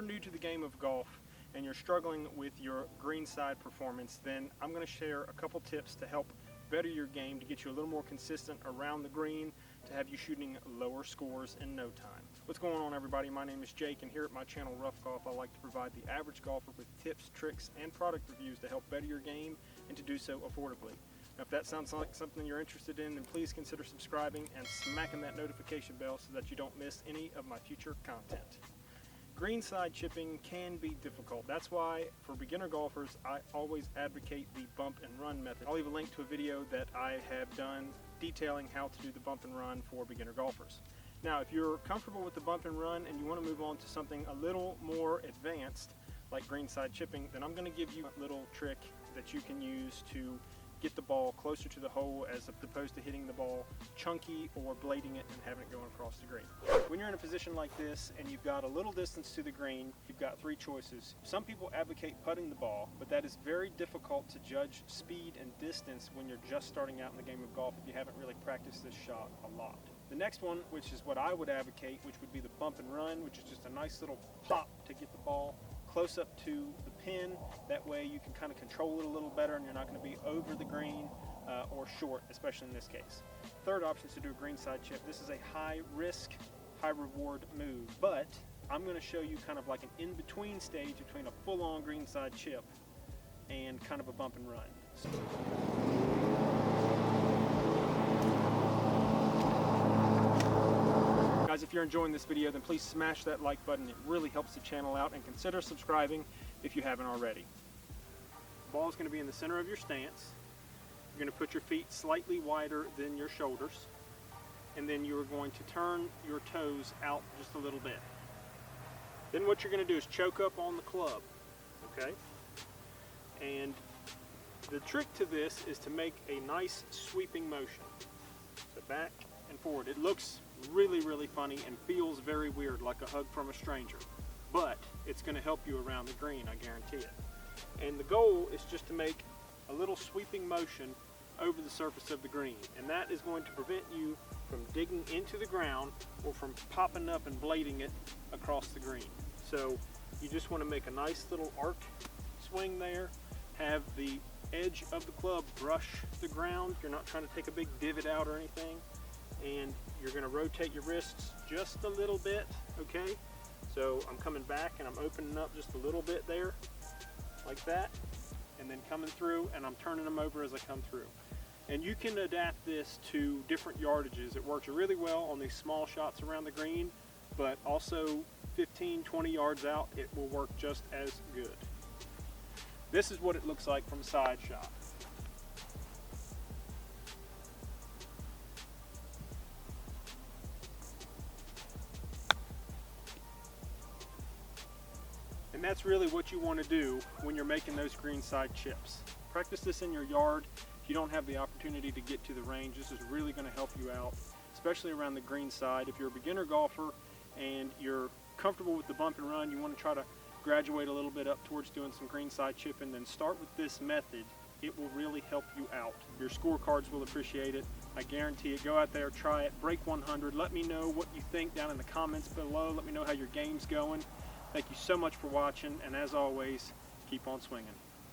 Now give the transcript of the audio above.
you're new to the game of golf and you're struggling with your greenside performance, then I'm going to share a couple tips to help better your game, to get you a little more consistent around the green, to have you shooting lower scores in no time. What's going on, everybody? My name is Jake, and here at my channel Rough Golf, I like to provide the average golfer with tips, tricks, and product reviews to help better your game and to do so affordably. Now, if that sounds like something you're interested in, then please consider subscribing and smacking that notification bell so that you don't miss any of my future content. Greenside chipping can be difficult. That's why for beginner golfers, I always advocate the bump and run method. I'll leave a link to a video that I have done detailing how to do the bump and run for beginner golfers. Now, if you're comfortable with the bump and run and you want to move on to something a little more advanced, like greenside chipping, then I'm going to give you a little trick that you can use to get the ball closer to the hole as opposed to hitting the ball chunky or blading it and having it going across the green. When you're in a position like this and you've got a little distance to the green, you've got three choices. Some people advocate putting the ball, but that is very difficult to judge speed and distance when you're just starting out in the game of golf if you haven't really practiced this shot a lot. The next one, which is what I would advocate, which would be the bump and run, which is just a nice little pop to get the ball close up to the pin. That way you can kind of control it a little better and you're not going to be over the green or short, especially in this case. Third option is to do a greenside chip. This is a high risk, high reward move, but I'm going to show you kind of like an in-between stage between a full-on greenside chip and kind of a bump and run. Guys, if you're enjoying this video, then please smash that like button. It really helps the channel out, and consider subscribing if you haven't already. The ball is going to be in the center of your stance. You're going to put your feet slightly wider than your shoulders, and then you're going to turn your toes out just a little bit. Then what you're going to do is choke up on the club, okay? And the trick to this is to make a nice sweeping motion. So back and forward. It looks really funny and feels very weird, like a hug from a stranger, but it's going to help you around the green, I guarantee it. And the goal is just to make a little sweeping motion over the surface of the green, and that is going to prevent you from digging into the ground or from popping up and blading it across the green. So you just want to make a nice little arc swing there, have the edge of the club brush the ground. You're not trying to take a big divot out or anything, and you're going to rotate your wrists just a little bit, okay? So I'm coming back and I'm opening up just a little bit there, like that, and then coming through, and I'm turning them over as I come through. And you can adapt this to different yardages. It works really well on these small shots around the green, but also 15, 20 yards out, it will work just as good. This is what it looks like from a side shot. And that's really what you want to do when you're making those greenside chips. Practice this in your yard. If you don't have the opportunity to get to the range, this is really going to help you out, especially around the greenside. If you're a beginner golfer and you're comfortable with the bump and run, you want to try to graduate a little bit up towards doing some greenside chipping, then start with this method. It will really help you out. Your scorecards will appreciate it. I guarantee it. Go out there, try it, break 100. Let me know what you think down in the comments below. Let me know how your game's going. Thank you so much for watching, and as always, keep on swinging.